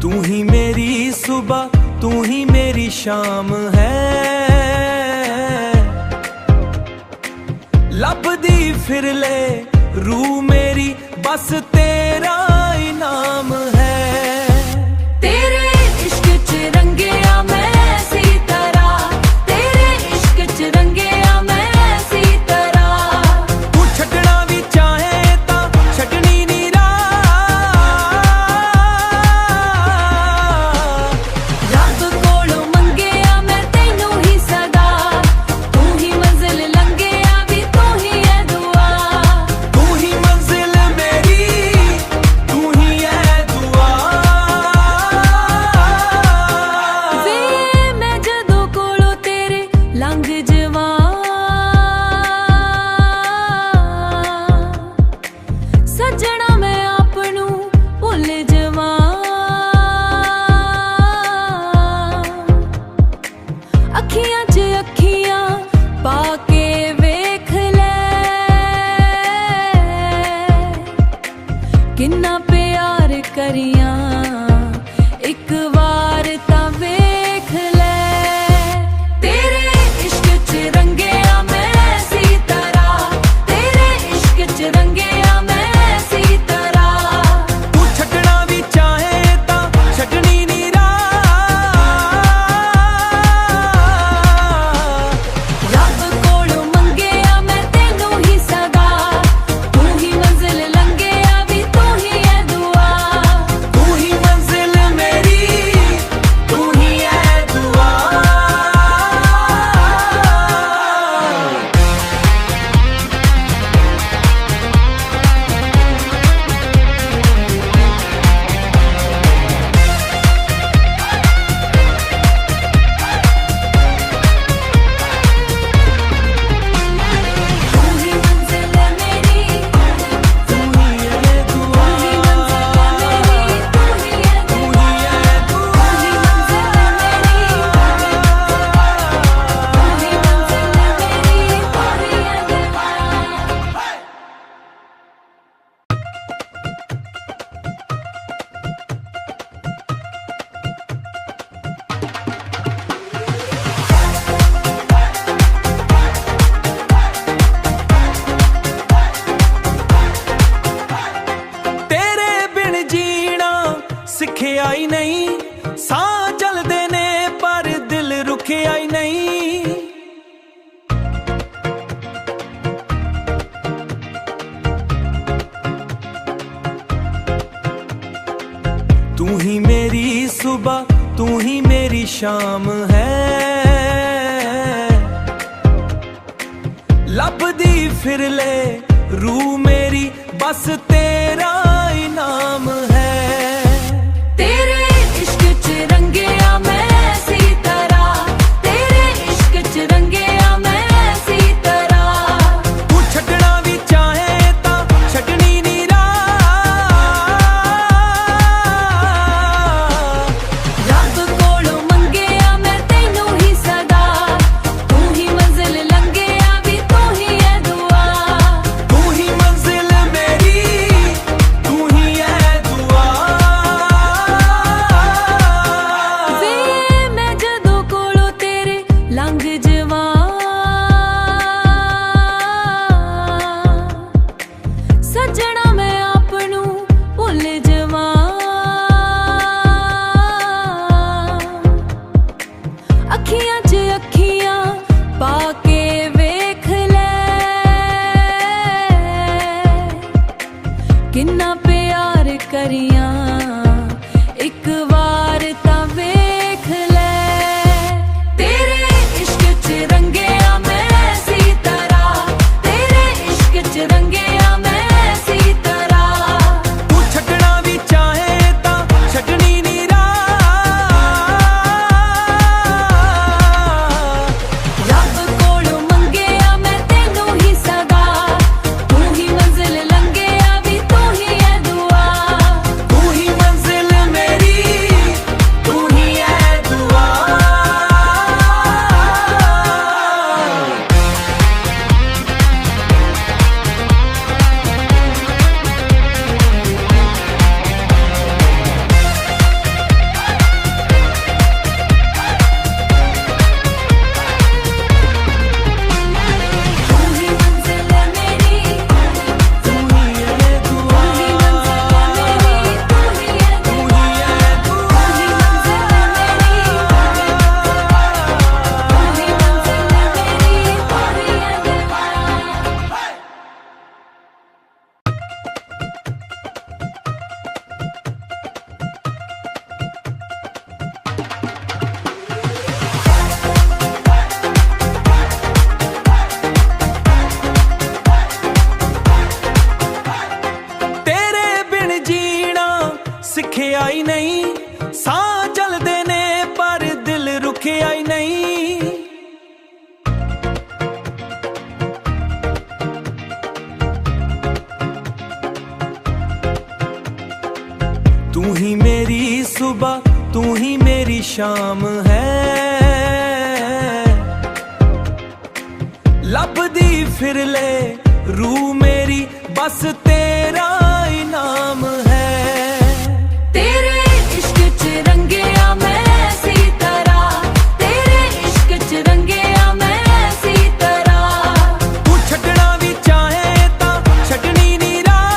तू ही मेरी सुबह, तू ही मेरी शाम है। लभदी फिर ले रूह मेरी, बस तेरा इनाम है। तेरे इश्क च रंगे आ मैं ऐसी तरह, तेरे इश्क च रंगे आ मैं ऐसी तरह। तू छड्डना भी चाहे तां छड्डनी नहीं राह। रब कोलों मंगे आ मैं तैनू ही सदा, तू ही मंजिल लंघे आ भी तू ही है दुआ। तू ही मंजिल मेरी, तू ही है दुआ। वे मैं जदों कोलों तेरे लंघ जवां, सजना मैं आपनू भुल जवां। अखियां च अखियां पा के वेख ले, किन्ना प्यार करियां एक बार तां वेख ले। तेरे इश्क च रंगे आ मैं ऐसी तरह, तेरे इश्क च रंगे आ मैं ऐसी तरह। तू छड्डना भी चाहे तां छड्डनी नहीं राह। रब कोलों मंगे आ मैं तैनू ही सदा, तू ही मंजिल लंघे आ भी तू ही है दुआ। तू ही मंजिल मेरी, तू ही है दुआ। तू ही मंजिल मेरी, तू ही है दुआ। तू ही मंजिल मेरी, तू ही है तू दुआ। ही है दुआ। तू ही मंजिल मेरी, तू ही मंजिल मेरी, तू ही है दुआ। तेरे बिन जीना सिखिया ही नहीं, साह चलदे ने पर दिल रुकिया ही नहीं। तू ही मेरी सुबह, तू ही मेरी शाम है। लभदी फिर ले रूह मेरी, बस तेरा इनाम है। तेरे इश्क च रंगे आ मैं ऐसी तरह, तेरे इश्क च रंगे आ मैं ऐसी तरह। तू छड्डना भी चाहे तां छड्डनी नहीं राह। रब कोलों मंगे आ मैं तैनू ही सदा, तू ही मंजिल लंघे आ भी तू ही है दुआ। तू ही मंजिल मेरी, तू ही है दुआ। वे मैं जदों कोलों तेरे लंघ जवां, सजना मैं आपनू भुल जवां। अखियां च अखियां पा के वेख ले, किन्ना प्यार करियां एक बार तां वेख ले। तेरे इश्क च रंगे आ मैं ऐसी तरह, तेरे इश्क च रंगे आ मैं ऐसी तरह। तू छड्डना भी चाहे तां छड्डनी नहीं राह। रब कोलों मंगे आ मैं तैनू ही सदा, तू ही मंजिल लंघे आ भी तू ही है दुआ। तू ही मंजिल मेरी, रुकिया ही नहीं। साह चलदे ने पर दिल रुकिया ही नहीं। तू ही मेरी सुबह तू ही मेरी शाम है। लभदी फिर ले रूह मेरी बस तेरा इनाम है। तेरे इश्क च रंगिया मैं ऐसी तरह, तेरे इश्क च रंगिया मैं ऐसी तरह। तू छड्डना भी चाहे तां छड्डनी नी राह।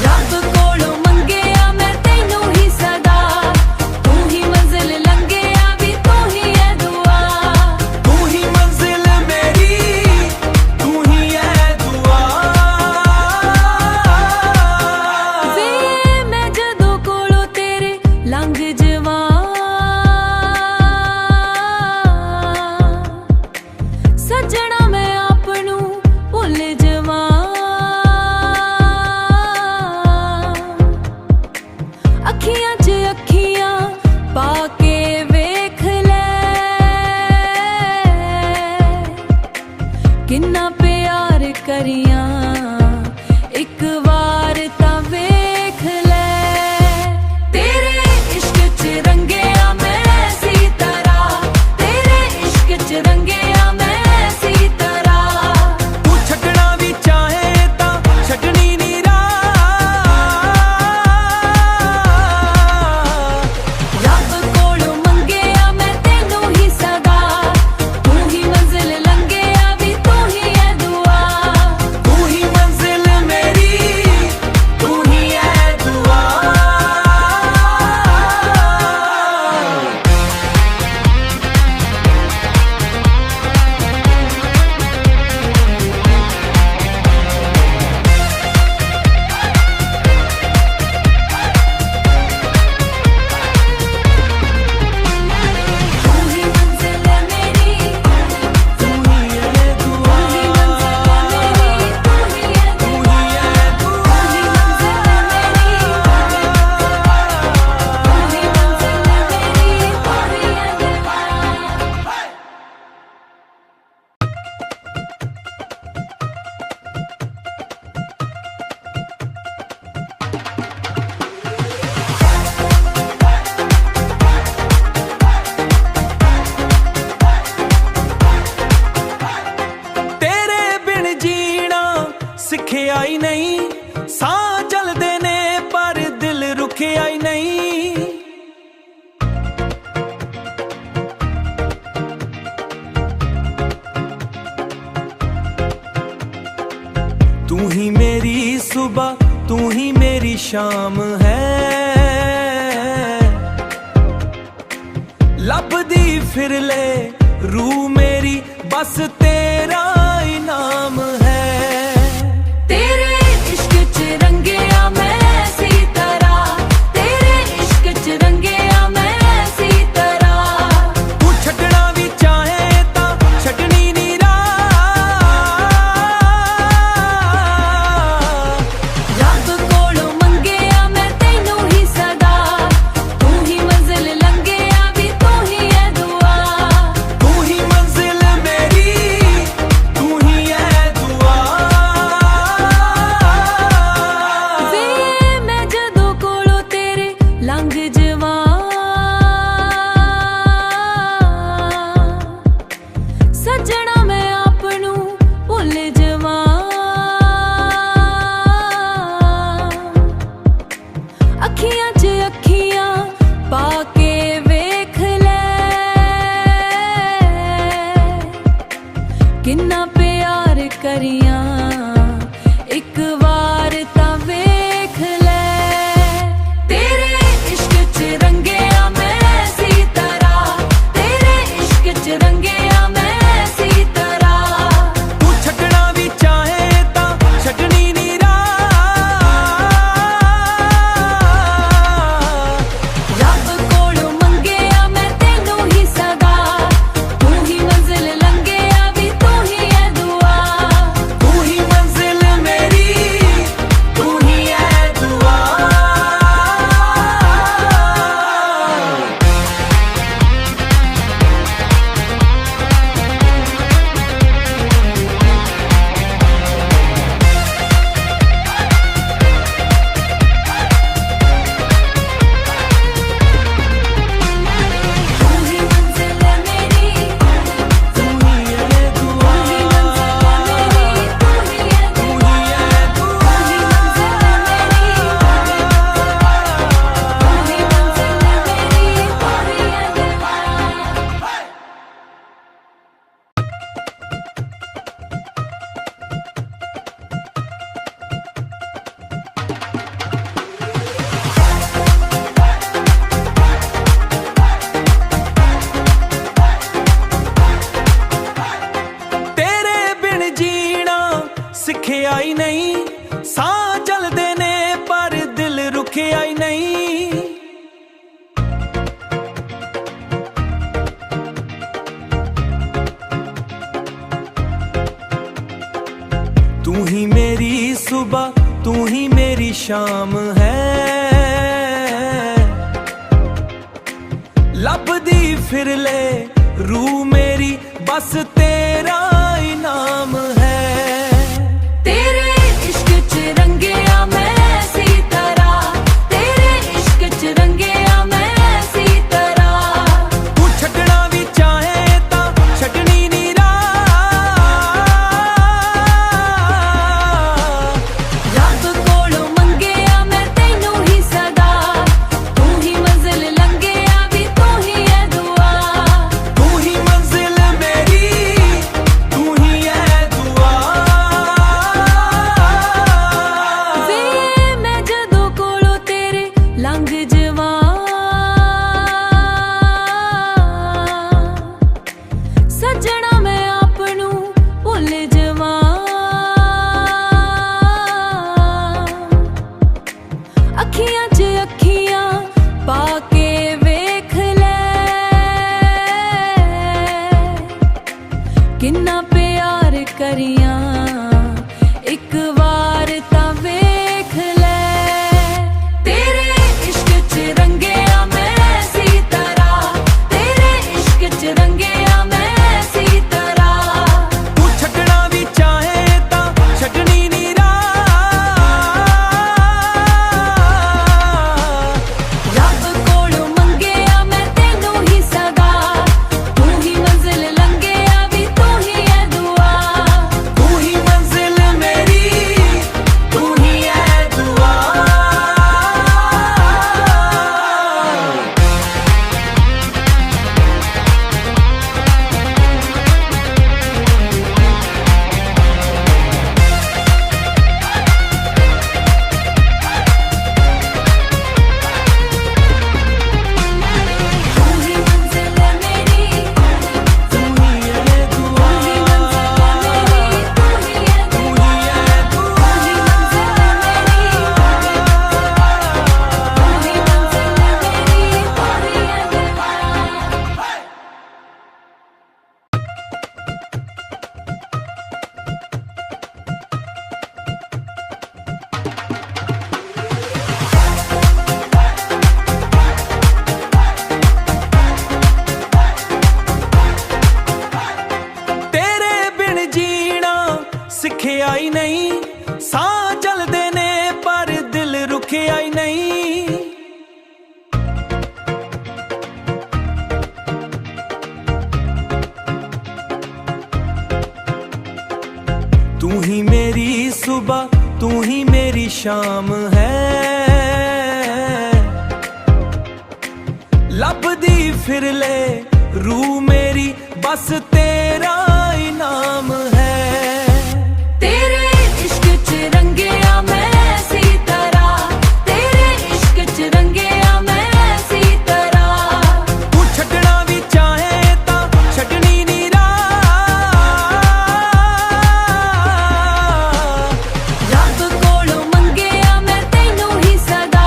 रब कोलों मंगिया मैं तैनू ही सदा, तू ही मंजिल लंघिया भी तू ही है दुआ। तू ही मंजिल मेरी तू ही है दुआ। वे मैं जदों कोलों तेरे लंघ जवां, सजना मैं आपनू भुल जवां। अखियां च अखियां पा के वेख ले, किन्ना प्यार करियां एक वार तां वेख ले। तेरे इश्क च रंगिया मैं ऐसी तरह, तेरे इश्क च रंगिया मैं ऐसी तरह। तू छड्डना भी चाहे तां छड्डनी नी राह। रब कोलों मंगिया मैं तैनू ही सदा, तू ही मंजिल लंघिया भी तू ही है दुआ। तू ही मंजिल मेरी तू ही है दुआ। तू ही मंजिल मेरी, तू ही है दुआ। तू ही मंजिल मेरी, तू ही है तू दुआ। ही है दुआ। तू ही मंजिल मेरी, तू ही मंजिल मेरी, तू ही है दुआ। तेरे बिन जीना सिखिया ही नहीं। साह चलदे ने पर दिल रुकिया ही नहीं। तू ही मेरी सुबह तू ही मेरी शाम है। लभदी फिर ले रूह मेरी बस तेरा इनाम है। तेरे इश्क च रंगिया मैं ऐसी तरह, तेरे इश्क च रंगिया मैं ऐसी तरह। तू छड्डना भी चाहे तां छड्डनी नी राह। रब कोलों मंगिया मैं तैनू ही सदा, तू ही मंजिल लंघिया भी तू ही है दुआ। तू ही मंजिल मेरी तू ही है दुआ। वे मैं जदों कोलों तेरे लंघ जवां, सजना मैं आपनू भुल जवां। अखियां च अखियां पा के वेख ले, किन्ना प्यार करियां एक वार तां वेख ले। तेरे इश्क च रंगिया मैं ऐसी तरह, तेरे इश्क च रंगिया मैं ऐसी तरह। तू छड्डना भी चाहे तां छड्डनी नी राह। रब कोलों मंगिया मैं तैनू ही सदा, तू ही मंजिल लंघिया भी तू ही है दुआ। तू ही मंजिल ਸਿੱਖਿਆ ਹੀ ਨਹੀਂ ਸਾਹ ਚੱਲਦੇ ਨੇ ਪਰ ਦਿਲ ਰੁਕਿਆ ਹੀ ਨਹੀਂ तू ही मेरी सुबह तू ही मेरी शाम है लभदी फिर ले रूह मेरी बस तेरा इनाम है तेरे इश्क च रंगिया मैं ऐसी तरह तेरे इश्क च रंगिया मैं ऐसी तरह तू छड्डना भी चाहे तां छड्डनी नहीं रब कोलों मंगिया मैं तैनू ही सदा तू ही मंजिल लंघिया भी तू ही है दुआ तू ही मंजिल मेरी तू ही है दुआ वे मैं जदों कोलों तेरे लंघ जवां सजना मैं आपनू भुल जवां अखियां च अखियां पाके वेख ले किन्ना प्यार करियां एक वार तां वेख ले तेरे इश्क च रंगिया मैं ऐसी तरह तेरे इश्क च रंगिया मैं ऐसी तरह तू छड्डना भी चाहे तां छड्डनी नहीं रब कोलों मंगिया मैं तैनू ही सदा तू ही मंजिल लंघिया भी तू ही है दुआ तू ही मंजिल मेरी तू ही है दुआ तू ही मंजिल मेरी तू ही है दुआ तू ही मंजिल मेरी तू ही है तू दुआ ही है दुआ तू ही मंजिल मेरी तू ही है दुआ तेरे बिन जीना सिੱਖਿਆ ਹੀ ਨਹੀਂ ਸਾਹ ਚੱਲਦੇ ਨੇ ਪਰ ਦਿਲ ਰੁਕਿਆ ਹੀ ਨਹੀਂ तू ही मेरी सुबह तू ही मेरी शाम है लभदी फिर ले रूह मेरी बस तेरा इनाम है तेरे इश्क च रंगिया मैं ऐसी तरह तेरे इश्क च रंगिया मैं ऐसी तरह तू छड्डना भी चाहे तां छड्डनी नहीं रब कोलों मंगिया मैं तैनू ही सदा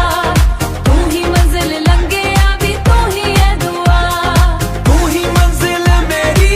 तू ही मंजिल लंघिया भी तू ही है दुआ तू ही मंजिल मेरी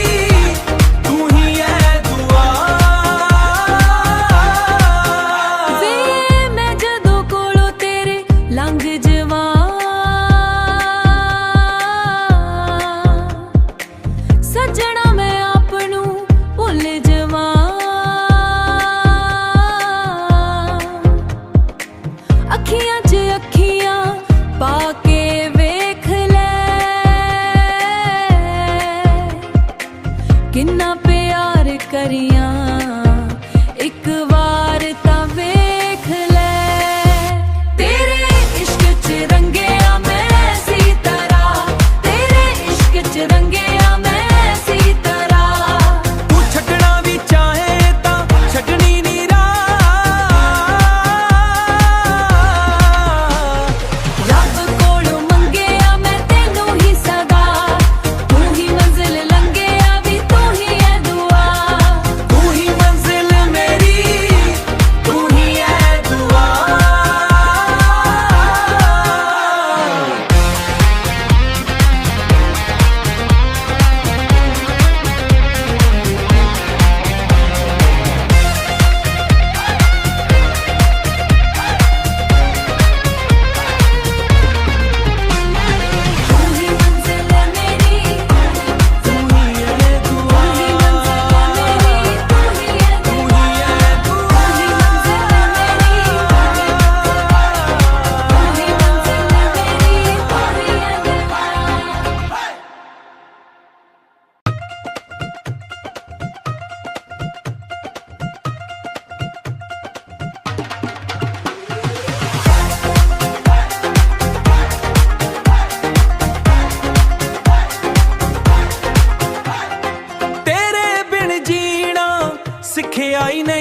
ਰੁਕਿਆ ਹੀ ਨਹੀਂ।